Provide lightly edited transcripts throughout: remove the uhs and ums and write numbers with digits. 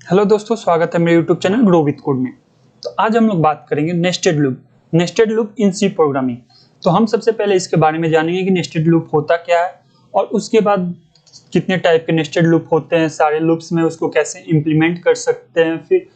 Hello दोस्तों, स्वागत है मेरे YouTube channel grow with code में। तो आज हम लोग बात करेंगे nested loop in C programming. तो हम सबसे पहले इसके बारे में जानेंगे कि नेस्टेड लूप होता क्या है और उसके बाद कितने टाइप के नेस्टेड लूप होते हैं, सारे लूप्स में उसको कैसे इम्प्लीमेंट कर सकते हैं फिर,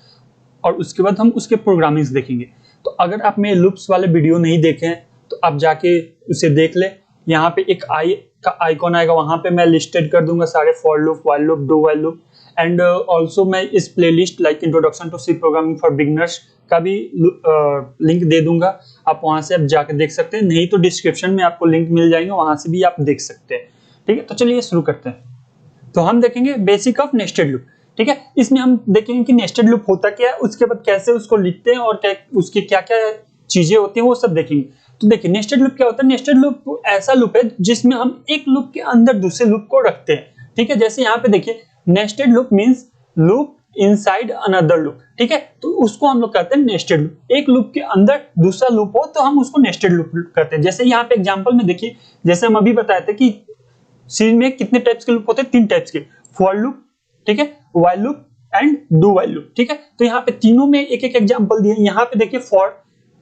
और उसके बाद हम उसके प्रोग्रामिंग्स देखेंगे। तो अगर आप मेरे लूप्स वाले वीडियो नहीं देखे हैं तो आप जाके उसे देख ले। यहाँ पे एक आई का आइकॉन आएगा, वहां पे मैं लिस्टेड कर दूंगा सारे for loop, while loop, do while loop and also मैं इस playlist like introduction to C programming for beginners का भी लिंक दे दूंगा। आप वहां से आप जाके देख सकते हैं, नहीं तो डिस्क्रिप्शन में आपको लिंक मिल जाएंगे, वहां से भी आप देख सकते हैं। ठीक है, तो चलिए शुरू करते हैं। तो हम देखेंगे बेसिक ऑफ नेस्टेड लूप। ठीक है, इसमें हम देखेंगे कि नेस्टेड लूप होता क्या है, उसके बाद कैसे उसको लिखते हैं और उसकी क्या क्या चीजें होती हैं वो सब देखेंगे। तो देखिए नेस्टेड लूप क्या होता है। नेस्टेड लूप ऐसा लूप है जिसमें हम एक लूप के अंदर दूसरे लूप को रखते हैं। ठीक है, जैसे यहाँ पे देखिए nested loop means loop inside another loop. ठीक है, तो उसको हम लोग कहते हैं नेस्टेड लूप। एक लूप के अंदर दूसरा लूप हो तो हम उसको नेस्टेड लूप कहते हैं। जैसे यहाँ पे एग्जांपल में देखिए, जैसे हम अभी बताए थे कि सी में कितने टाइप्स के लूप होते हैं, 3 टाइप्स के, फॉर लूप, ठीक है, while loop and do while loop. ठीक है, तो यहाँ पे तीनों में एक एक एग्जांपल दिए। यहाँ पे देखिए फॉर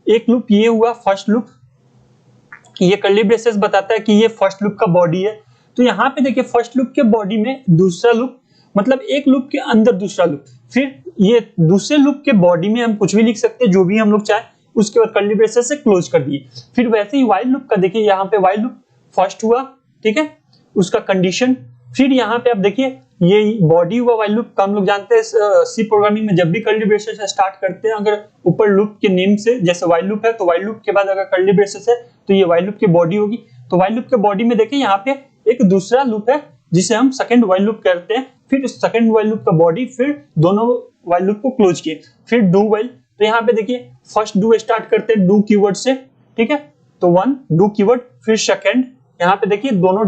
एक लूप ये हुआ फर्स्ट लूप, ये कर्ली ब्रेसेस बताता है कि ये फर्स्ट लूप का बॉडी है। तो यहाँ पे देखिए फर्स्ट लूप के बॉडी में दूसरा लूप, मतलब एक लूप के अंदर दूसरा लूप, फिर ये दूसरे लूप के बॉडी में हम कुछ भी लिख सकते हैं जो भी हम लोग चाहे, उसके बाद कर्ली ब्रेसेस से क्लोज कर दिए। फिर वैसे ही व्हाइल लूप का देखिए, यहाँ पे व्हाइल लूप फर्स्ट हुआ, ठीक है, उसका कंडीशन, फिर यहाँ पे आप देखिए ये बॉडी हुआ व्हाइल लूप का। हम लोग जानते हैं सी प्रोग्रामिंग में जब भी कर्ली ब्रेसेस से स्टार्ट करते हैं, अगर ऊपर लूप के नेम से, जैसे व्हाइल लूप है तो व्हाइल लूप के बाद अगर कर्ली ब्रेसेस है तो ये व्हाइल लूप की बॉडी होगी। तो व्हाइल लूप के बॉडी में देखिए यहाँ पे एक दूसरा लूप है जिसे हम सेकंड व्हाइल लूप कहते हैं। फिर सेकंड व्हाइल लूप का बॉडी, फिर दोनों व्हाइल लूप को क्लोज किए, फिर डू व्हाइल। तो यहाँ पे देखिए फर्स्ट डू स्टार्ट करते हैं डू कीवर्ड से, ठीक है, तो 1 डू कीवर्ड, फिर सेकंड, यहाँ पे देखिए दोनों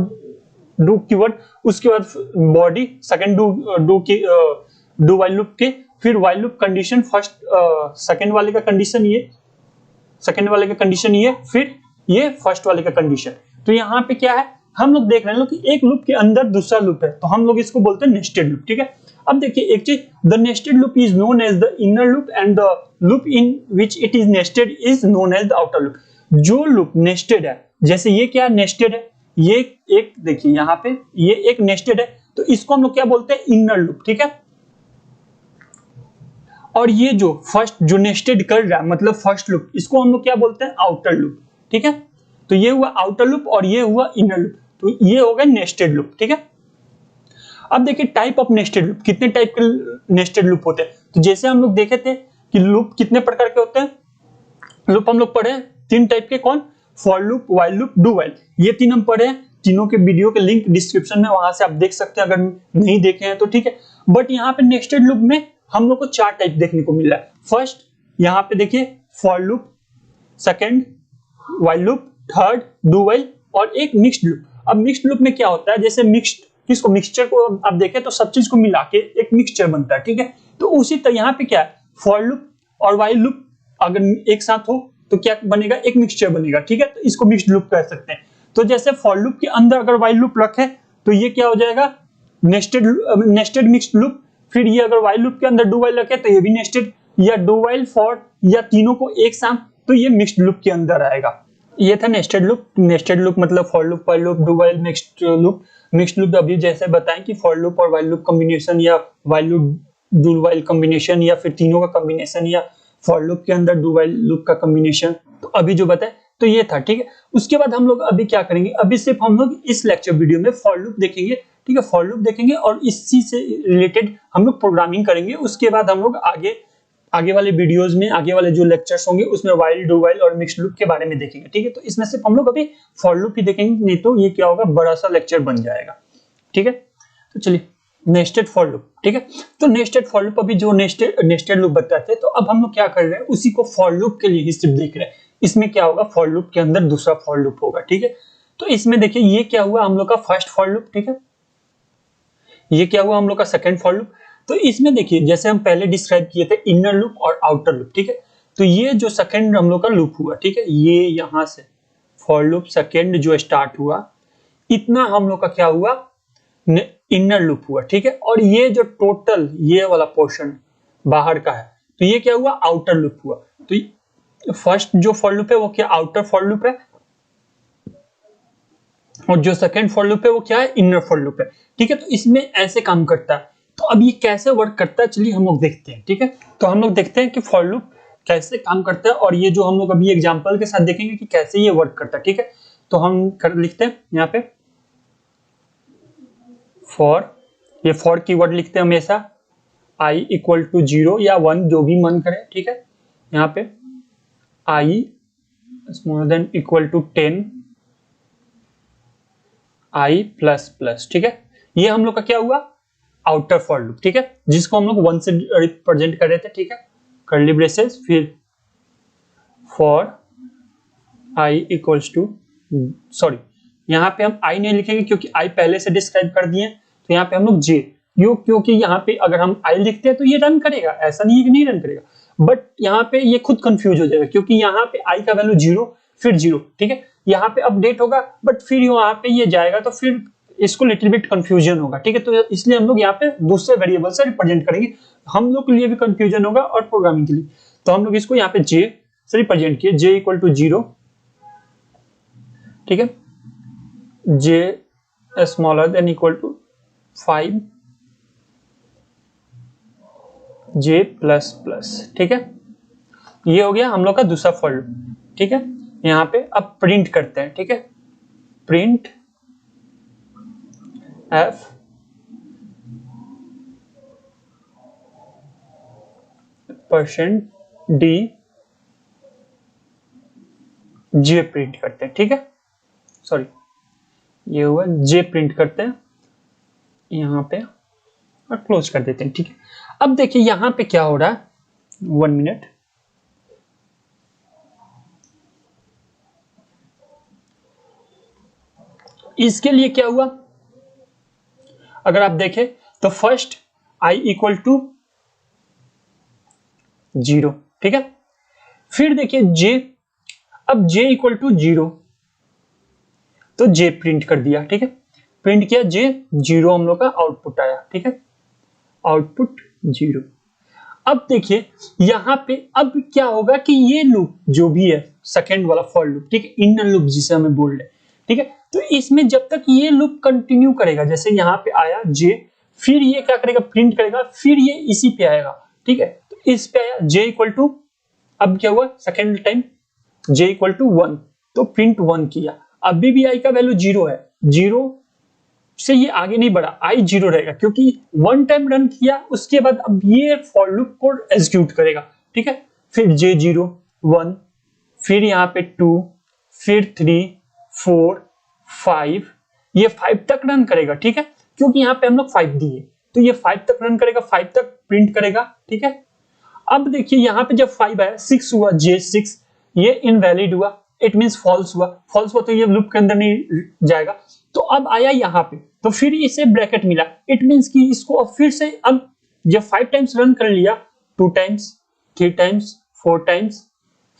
डू कीवर्ड, उसके बाद body second do while loop के, फिर while loop condition, first second वाले का कंडीशन ये, सेकंड वाले का कंडीशन ये, फिर ये फर्स्ट वाले का कंडीशन। तो यहाँ पे क्या है, हम लोग देख रहे हैं कि एक लूप के अंदर दूसरा लूप है, तो हम लोग इसको बोलते हैं नेस्टेड लूप। ठीक है, अब देखिए एक चीज, the nested loop is known as the inner loop and the loop in which it is nested is known as the outer loop. जो लूप नेस्टेड है, जैसे ये क्या नेस्टेड है, ये एक देखिए यहाँ पे ये एक नेस्टेड है, तो इसको हम लोग क्या बोलते हैं, इनर लूप। ठीक है, और ये जो फर्स्ट जो नेस्टेड कर रहा है मतलब फर्स्ट लूप, इसको हम लोग क्या बोलते हैं, आउटर लूप। ठीक है, तो ये हुआ आउटर लूप और ये हुआ इनर लूप, तो ये हो गया नेस्टेड लूप। ठीक है, अब देखिए टाइप ऑफ नेस्टेड लूप, कितने टाइप के नेस्टेड लूप होते हैं। तो जैसे हम लोग देखे थे कि लूप कितने प्रकार के होते हैं, लूप हम लोग पढ़े 3 टाइप के, कौन, for loop, while loop, do while, ये 3 हम पढ़े हैं। तीनों के वीडियो के लिंक डिस्क्रिप्शन में, वहां से आप देख सकते हैं अगर नहीं देखे हैं तो। ठीक है, बट यहाँ पे नेस्टेड लूप में हम लोग को 4 टाइप देखने को मिल रहा है। फर्स्ट यहाँ पे देखिए for loop, second while loop, third do while और एक मिक्स्ड लूप। अब मिक्स्ड लूप में क्या होता है, जैसे मिक्स्ड, किसको, मिक्सचर को आप देखें तो सब चीज को मिला के एक मिक्सचर बनता है। ठीक है, तो उसी तरह यहाँ पे क्या है, फॉर लूप और व्हाइल लूप अगर एक साथ हो तो क्या बनेगा, एक मिक्सचर बनेगा। ठीक है, तो इसको मिक्स्ड लूप कह सकते हैं। तो जैसे फॉर लूप के अंदर अगर व्हाइल लूप रखे तो ये क्या हो जाएगा, नेस्टेड मिक्स्ड लूप। फिर ये अगर व्हाइल लूप के अंदर डू व्हाइल रखे तो ये भी नेस्टेड, या डू व्हाइल फॉर, या तीनों को एक साथ, तो ये मिक्स्ड लूप के अंदर आएगा। ये था नेस्टेड लूप। नेस्टेड लूप मतलब for loop, while loop, do while, mixed loop. Mixed loop अभी जैसे बताएं कि फॉर लूप और व्हाइल लूप कॉम्बिनेशन, या while loop do while combination, या फिर तीनों का कॉम्बिनेशन, या फॉर लूप के अंदर डू व्हाइल लूप का कॉम्बिनेशन। तो अभी जो बताए तो ये था। ठीक है, उसके बाद हम लोग अभी क्या करेंगे, अभी सिर्फ हम लोग इस लेक्चर वीडियो में फॉर लूप देखेंगे। ठीक है, फॉर लूप देखेंगे और इसी से रिलेटेड हम लोग प्रोग्रामिंग करेंगे। उसके बाद हम लोग आगे वाले वीडियोस में, आगे वाले जो लेक्चर्स होंगे उसमें व्हाइल, डू व्हाइल और मिक्स्ड लूप के बारे में देखेंगे। ठीक है, तो इसमें सिर्फ हम लोग अभी फॉर लूप ही देखेंगे, नहीं तो ये क्या होगा, बड़ा सा लेक्चर बन जाएगा। ठीक है, तो चलिए नेस्टेड फॉर लूप। ठीक है, तो नेस्टेड फॉर लूप, अभी जो नेस्टेड लूप बताते हैं, तो अब हम लोग क्या कर रहे हैं, उसी को फॉर लूप के लिए ही सिर्फ देख रहे हैं। इसमें क्या होगा, फॉर लूप के अंदर दूसरा फॉर लूप होगा। ठीक है, तो इसमें देखिए ये क्या हुआ हम लोग का फर्स्ट फॉर लूप। ठीक है, ये क्या हुआ हम लोग का सेकंड फॉर लूप। तो इसमें देखिए जैसे हम पहले डिस्क्राइब किए थे इनर लूप और आउटर लूप। ठीक है, तो ये जो सेकंड हम लोग का लूप हुआ, ठीक है, ये यहां से फॉर लूप सेकंड जो स्टार्ट हुआ, इतना हम लोग का क्या हुआ, इनर लूप हुआ, ठीक है। और ये जो टोटल ये वाला पोर्शन बाहर का है, तो ये क्या हुआ, आउटर लूप हुआ। तो फर्स्ट जो फॉर लूप है वो क्या, आउटर फॉर लूप है, और जो सेकंड फॉर लूप है वो क्या है, इनर फॉर लूप है, ठीक है। तो इसमें ऐसे काम करता है। तो अब ये कैसे वर्क करता है, चलिए हम लोग देखते हैं, ठीक है। तो हम लोग देखते हैं कि फॉर लूप कैसे काम करता है, और ये जो हम लोग अभी एग्जांपल के साथ देखेंगे कि कैसे ये वर्क करता है, ठीक है। तो हम लिखते हैं यहाँ पे फॉर, ये फॉर कीवर्ड लिखते हैं हमेशा i इक्वल टू 0 या 1 जो भी मन करे, ठीक है। यहाँ पे i smaller than equal to 10 i plus plus, ठीक है। ये हम लोग का क्या हुआ, आउटर फॉर लूप, ठीक है, जिसको हम लोग 1 से रिप्रेजेंट कर रहे थे, ठीक है। कर्ली ब्रेसेस, फिर for i equals to, sorry यहाँ पे हम i नहीं लिखेंगे क्योंकि i पहले से डिस्क्राइब कर दिए, तो यहाँ पे हम लोग j, क्योंकि यहाँ पे अगर हम i लिखते हैं तो ये रन करेगा, ऐसा नहीं है कि नहीं रन करेगा, बट यहाँ पे ये खुद कंफ्यूज हो जाएगा क्योंकि यहाँ पे i का वैल्यू 0 फिर 0, ठीक है। यहाँ पे अपडेट होगा बट फिर यहाँ पे ये जाएगा, तो फिर इसको लिटिल बिट कंफ्यूजन होगा, ठीक है। तो इसलिए हम लोग यहाँ पे दूसरे वेरिएबल से रिप्रेजेंट करेंगे, हम लोग के लिए भी कंफ्यूजन होगा और प्रोग्रामिंग के लिए। तो हम लोग इसको यहाँ पे j से रिप्रेजेंट किए, j इक्वल टू 0, ठीक है, j smaller than equal to 5 j plus plus, ठीक है। ये हो गया हम लोग का दूसरा फॉर लूप, ठीक है। यहाँ पे अब प्रिंट करते हैं, ठीक है, print f %d j print करते हैं, ठीक है। सॉरी ये हुआ j प्रिंट करते हैं यहाँ पे और क्लोज कर देते हैं, ठीक है। अब देखिए यहाँ पे क्या हो रहा है, 1 मिनट, इसके लिए क्या हुआ, अगर आप देखें तो फर्स्ट i इक्वल टू 0, ठीक है। फिर देखिए j, अब j इक्वल टू 0, तो j प्रिंट कर दिया, ठीक है, प्रिंट किया j 0, हम लोग का आउटपुट आया, ठीक है, आउटपुट 0। अब देखिए यहाँ पे अब क्या होगा कि ये लूप जो भी है सेकेंड वाला फॉर लूप, ठीक है, इनर लूप जिसे हमें बोल रहे हैं, ठीक है। तो इसमें जब तक ये लूप कंटिन्यू करेगा, जैसे यहाँ पे आया j, फिर ये क्या करेगा, प्रिंट करेगा, फिर ये इसी पे आएगा, ठीक है। तो इस पे आया j इक्वल टू, अब क्या हुआ second time j equal to 1, तो प्रिंट 1 किया, अभी भी i का वैल्यू 0 है, 0 से ये आगे नहीं बढ़ा, i 0 रहेगा क्योंकि 1 टाइम रन किया, उसके बाद अब ये फॉर लूप कोड एग्जीक्यूट करेगा, ठीक है। फिर j 0 1, फिर यहाँ पे 2, फिर 3 4 5, ये 5 तक रन करेगा, ठीक है, क्योंकि यहाँ पे हम लोग 5 दिए, तो ये 5 तक रन करेगा, 5 तक प्रिंट करेगा, ठीक है। अब देखिए यहाँ पे जब 5 आया, 6 हुआ, j6, ये इनवैलिड हुआ, इट मींस फॉल्स हुआ, फॉल्स हुआ तो ये लूप के अंदर नहीं जाएगा। तो अब आया यहाँ पे, तो फिर इसे ब्रैकेट मिला, इट मींस कि इसको अब फिर से, अब जब 5 टाइम्स रन कर लिया, 2 टाइम्स 3 टाइम्स 4 टाइम्स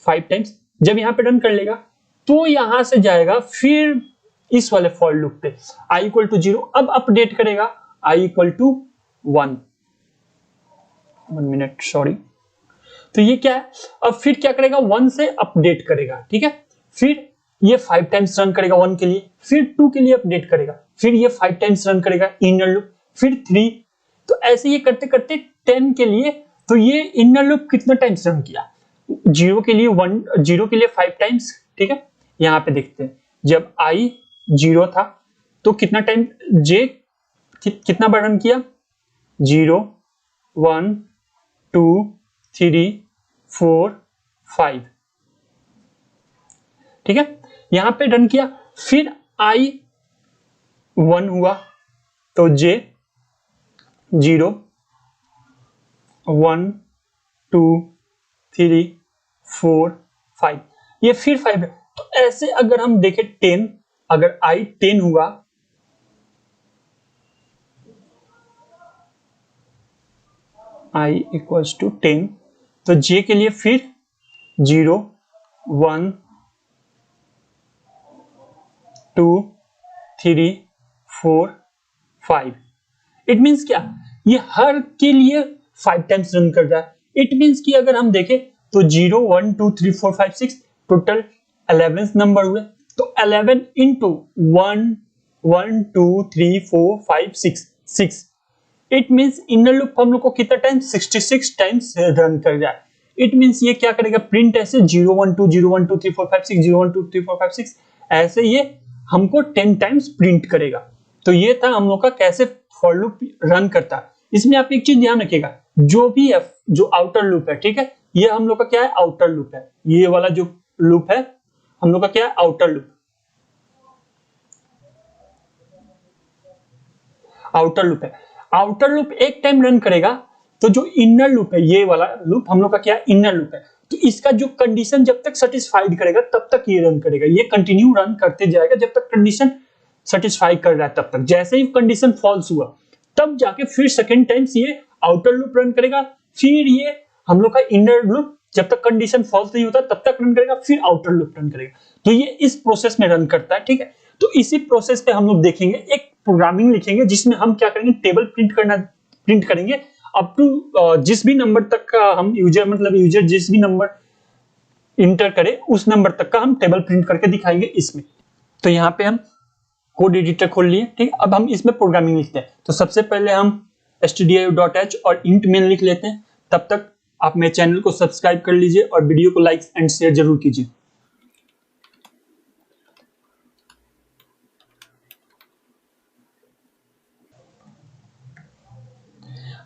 5 टाइम्स, जब यहाँ पे रन कर लेगा तो यहाँ से जाएगा फिर इस वाले फॉर लूप पे, i इक्वल टू 0, अब अपडेट करेगा i equal to 1 minute, sorry. तो ये क्या है, अब फिर क्या करेगा, 1 से अपडेट करेगा, ठीक है। फिर ये 5 टाइम्स रन करेगा 1 के लिए, फिर 2 के लिए अपडेट करेगा, फिर ये 5 टाइम्स रन करेगा इनर लूप, फिर 3, तो ऐसे ये करते करते 10 के लिए, तो ये इनर लूप कितना टाइम्स रन किया, 0 के लिए 1, 0 के लिए 5 टाइम्स, ठीक है। यहाँ पे देखते हैं जब i 0 था तो कितना टाइम j कितना बार रन किया, 0 1 2 3 4 5, ठीक है, यहां पे रन किया, फिर i 1 हुआ तो j 0 1 2 3 4 5, ये फिर 5 है। तो ऐसे अगर हम देखें 10, अगर i 10 हुआ, i इक्वल्स टू 10, तो j के लिए फिर 0 1 2 3 4 5। इट मींस क्या, ये हर के लिए 5 टाइम्स रन कर रहा है। इट मींस कि अगर हम देखें तो 0 1 2 3 4 5 6 टोटल 11 नंबर हुए, तो 11 into 1 1 2 3 4 5 6। It means inner loop हम लोग को कितना टाइम 66 टाइम्स रन कर रहा है। इट मींस ये क्या करेगा, प्रिंट ऐसे 0 1 2 0 1 2 3 4 5 6 0 1 2 3 4 5 6 ऐसे ये हमको 10 टाइम्स प्रिंट करेगा। तो ये था हम लोग का कैसे फॉर लूप रन करता है। इसमें आप एक चीज ध्यान रखिएगा, जो भी है जो आउटर लूप है, ठीक है, ये हम लोग का क्या है, आउटर लूप है। ये वाला जो लूप है हम लोग का क्या है, आउटर लूप। आउटर लूप है, आउटर लूप एक टाइम रन करेगा। तो जो इनर लूप है, ये वाला लूप हम लोग का क्या है, इनर लूप है। तो इसका जो कंडीशन जब तक सेटिस्फाइड करेगा तब तक ये रन करेगा। ये कंटिन्यू रन करते जाएगा जब तक कंडीशन सेटिस्फाई कर रहा है तब तक। जैसे ही कंडीशन फॉल्स हुआ तब जाके फिर सेकंड टाइम्स ये आउटर लूप रन करेगा। फिर ये हम लोग का इनर लूप जब तक कंडीशन फॉल्स नहीं होता तब तक रन करेगा, फिर आउटर लूप रन करेगा। तो ये इस प्रोसेस में रन करता है, ठीक है। तो इसी प्रोसेस पे हम लोग देखेंगे, एक प्रोग्रामिंग लिखेंगे जिसमें हम क्या करेंगे, टेबल प्रिंट करेंगे अप टू जिस भी नंबर तक का हम यूजर जिस भी नंबर इंटर करे उस नंबर तक का हम टेबल प्रिंट करके दिखाएंगे इसमें। तो यहाँ पे हम कोड एडिटर खोल लिए, ठीक है। अब हम इसमें प्रोग्रामिंग लिखते हैं। तो सबसे पहले हम stdio.h और int main लिख लेते हैं। तब तक आप मेरे चैनल को सब्सक्राइब कर लीजिए और वीडियो को लाइक एंड शेयर जरूर कीजिए।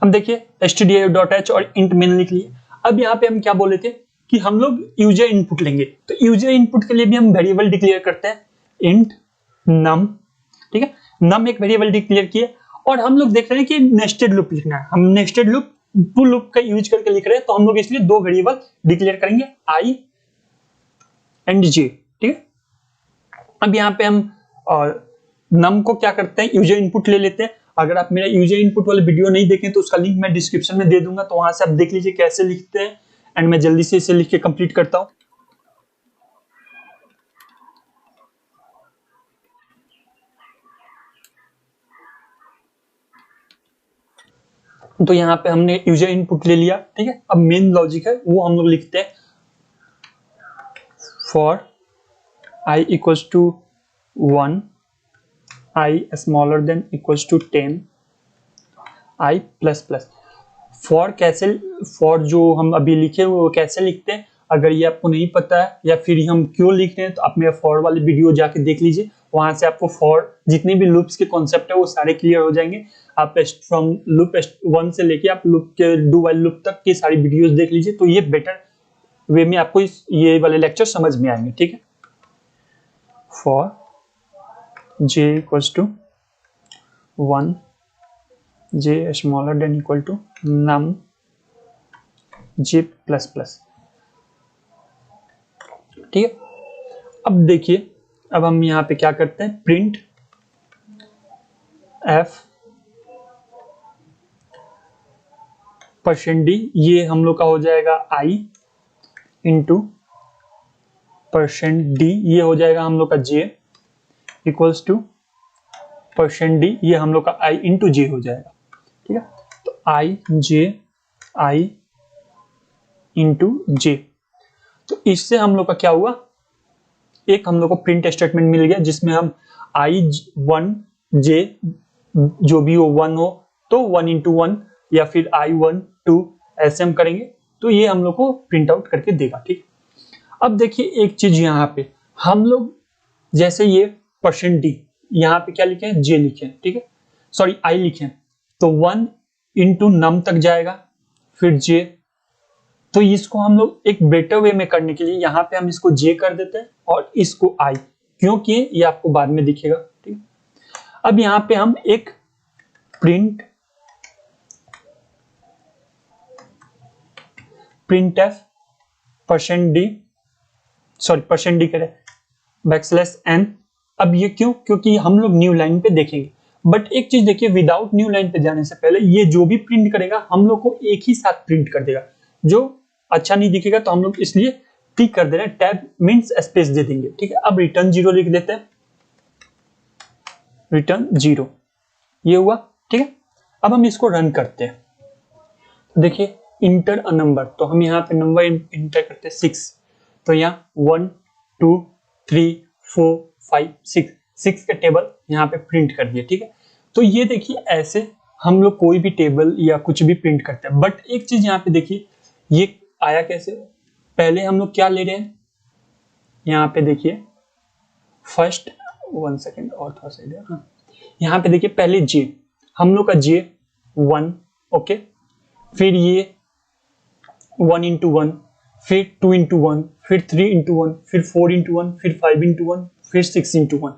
हम देखिए stdio.h और int main लिख लिए। अब यहाँ पे हम क्या बोले थे कि हम लोग यूजर इनपुट लेंगे। तो यूजर इनपुट के लिए भी हम वेरिएबल डिक्लेयर करते हैं, int num, ठीक है। num एक वेरिएबल डिक्लेयर किए और हम लोग देख रहे हैं कि नेस्टेड लूप लिखना है। हम नेस्टेड लूप टू लूप का यूज करके लिख रहे हैं, तो हम लोग इसलिए दो वेरिएबल डिक्लेयर करेंगे, i एंड j, ठीक है। अब यहाँ पे हम num को क्या करते हैं, यूजर इनपुट ले लेते हैं। अगर आप मेरा यूजर इनपुट वाले वीडियो नहीं देखें तो उसका लिंक मैं डिस्क्रिप्शन में दे दूंगा, तो वहां से आप देख लीजिए कैसे लिखते हैं। एंड मैं जल्दी से इसे लिख के कंप्लीट करता हूं। तो यहाँ पे हमने यूजर इनपुट ले लिया, ठीक है। अब मेन लॉजिक है वो हम लोग लिखते हैं, for i equals to 1, i smaller than equals to 10, i plus plus. For कैसे, फॉर जो हम अभी लिखे वो कैसे लिखते हैं, अगर ये आपको नहीं पता है या फिर हम क्यों लिख रहे हैं तो आप मेरा फॉर वाली वीडियो जाके देख लीजिए। वहां से आपको फॉर जितने भी लूप्स के कॉन्सेप्ट है वो सारे क्लियर हो जाएंगे। आप फ्रॉम लूप 1 से लेके आप लूप के डू वाइल लूप तक की सारी वीडियोस देख लीजिए, तो ये बेटर वे में आपको ये वाले लेक्चर समझ में आएंगे, ठीक है। For j equals to 1, j smaller than equal to num j plus plus, ठीक है। अब देखिए, अब हम यहाँ पे क्या करते हैं, प्रिंट f %d, ये हम लोग का हो जाएगा i इंटू %d, ये हो जाएगा हम लोग का j इक्वल्स टू %d, ये हम लोग का i इंटू j हो जाएगा, ठीक है। तो i इंटू j। तो इससे हम लोग का क्या हुआ, एक हम लोग को प्रिंट स्टेटमेंट मिल गया जिसमें हम i1 j जो भी हो 1 हो तो 1 इंटू 1 या फिर i1 2 ऐसे हम करेंगे, तो ये हम लोग को प्रिंट आउट करके देगा, ठीक। अब देखिए एक चीज यहाँ पे हम लोग जैसे ये %d यहाँ पे क्या लिखे हैं, j लिखे हैं, ठीक है, सॉरी i लिखे हैं। तो 1 इंटू नम तक जाएगा फिर j। तो इसको हम लोग एक बेटर वे में करने के लिए यहाँ पे हम इसको j कर देते हैं और इसको i, क्योंकि ये आपको बाद में दिखेगा, ठीक है। अब यहाँ पे हम एक प्रिंट f %d करें \n। अब ये क्यों, क्योंकि हम लोग न्यू लाइन पे देखेंगे। बट एक चीज देखिए, विदाउट न्यू लाइन पे जाने से पहले ये जो भी प्रिंट करेगा हम लोग को एक ही साथ प्रिंट कर देगा। जो अच्छा नहीं दिखेगा तो हम लोग इसलिए टिक कर दे रहे हैं, टैब मींस स्पेस दे देंगे, ठीक है। अब रिटर्न 0 लिख देते हैं, रिटर्न 0। ये हुआ, ठीक है। अब हम इसको रन करते हैं, देखिए इंटर अ नंबर, तो हम यहाँ पे नंबर इंटर करते हैं 6, तो यहाँ 1 2 3 4 5 6, 6 का टेबल यहाँ पे प्रिंट कर दिया, ठीक है। तो ये देखिए ऐसे हम लोग कोई भी टेबल या कुछ भी प्रिंट करते हैं, बट एक चीज यहाँ पे देखिए ये आया कैसे। पहले हम लोग क्या ले रहे हैं, यहाँ पे देखिए फर्स्ट 1 सेकेंड और थोड़ा सा इधर, हाँ यहाँ पे देखिए पहले जे, हम लोग का जे 1, ओके, फिर ये 1 इंटू 1, फिर 2 इंटू 1, फिर 3 इंटू 1, फिर 4 इंटू 1, फिर 5 इंटू 1, फिर 6 इंटू 1।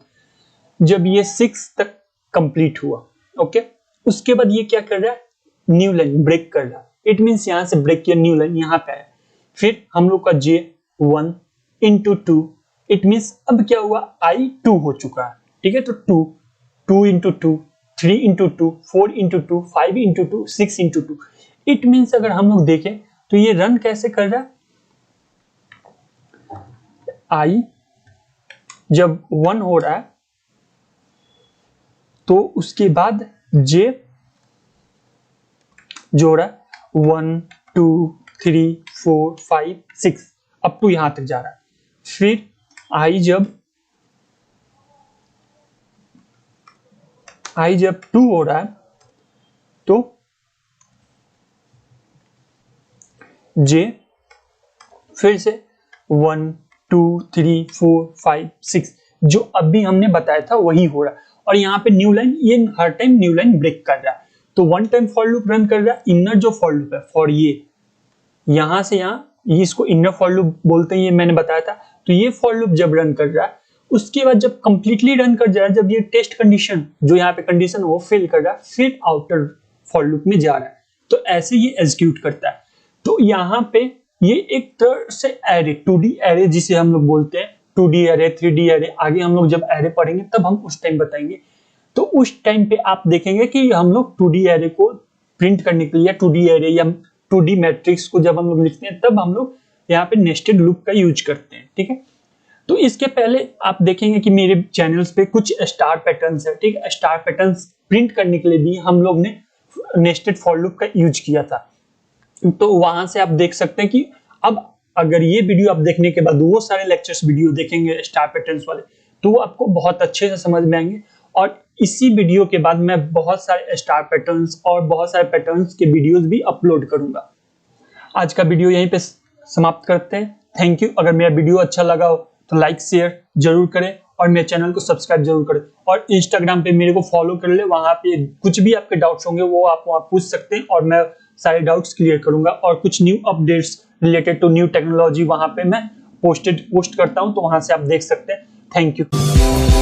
जब ये 6 तक कंप्लीट हुआ, ओके, उसके बाद ये क्या कर रहा है, न्यू लाइन ब्रेक कर रहा है, इट मीन्स यहाँ से ब्रेक किया, न्यू लाइन यहाँ पे आया। फिर हम लोग का जे 1 इंटू 2, इट मीन्स अब क्या हुआ, आई 2 हो चुका है, ठीक है। तो 2 2 into 2, 3 into 2, 4 into 2, 5 into 2, 6 into 2। It means अगर हम लोग देखें तो ये रन कैसे कर रहा है, आई जब 1 हो रहा है तो उसके बाद जे जो रहा है 1 2 3 4 5 6 अप टू यहां तक जा रहा है। फिर आई जब 2 हो रहा है तो जे फिर से 1 2 3 4 5 6 जो अभी हमने बताया था वही हो रहा है, और यहाँ पे न्यू लाइन, ये हर टाइम न्यू लाइन ब्रेक कर रहा है। तो one time for loop run कर रहा है, इनर जो फॉर लूप है फॉर ये यहां से यहां, ये इसको इनर फॉर लूप बोलते हैं, ये मैंने बताया था। तो ये फॉर लूप जब रन कर रहा है, उसके बाद जब कंप्लीटली रन कर जा रहा है, जब ये टेस्ट कंडीशन जो यहाँ पे कंडीशन वो फेल कर रहा है, फिर आउटर फॉर लूप में जा रहा है। तो ऐसे ये एग्जीक्यूट करता है। तो यहाँ पे ये एक तरह से एरे, 2D एरे जिसे हम लोग बोलते हैं, 2D एरे 3D एरे, आगे हम लोग जब एरे पढ़ेंगे तब हम उस टाइम बताएंगे। तो उस टाइम पे आप देखेंगे कि हम लोग 2D एरे को प्रिंट करने के लिए 2D एरे या 2D मैट्रिक्स को जब हम लोग लिखते हैं तब हम लोग यहाँ पे नेस्टेड लूप का यूज करते हैं, ठीक है। तो इसके पहले आप देखेंगे कि मेरे चैनल्स पे कुछ स्टार पैटर्न्स है, ठीक है। स्टार पैटर्न्स प्रिंट करने के लिए भी हम लोग ने नेस्टेड फॉर लूप का यूज किया था। तो वहां से आप देख सकते हैं कि अब अगर ये वीडियो आप देखने के बाद वो सारे लेक्चर्स वीडियो देखेंगे स्टार पैटर्न्स वाले, तो वो आपको बहुत अच्छे से समझ में आएंगे। और इसी वीडियो के बाद मैं बहुत सारे स्टार पैटर्न्स और बहुत सारे पैटर्न्स के वीडियोस भी अपलोड करूंगा। आज का वीडियो यहीं पे समाप्त करते हैं। Thank you. अगर मेरा वीडियो अच्छा लगा हो तो लाइक शेयर जरूर करें और मेरे चैनल को सब्सक्राइब जरूर करें, और इंस्टाग्राम पे मेरे को फॉलो कर ले। वहां पे कुछ भी आपके डाउट्स होंगे वो आप वहां पूछ सकते हैं और मैं सारे डाउट्स क्लियर करूंगा। और कुछ new updates related to new technology वहां पे मैं पोस्ट करता हूं, तो वहां से आप देख सकते हैं। Thank you.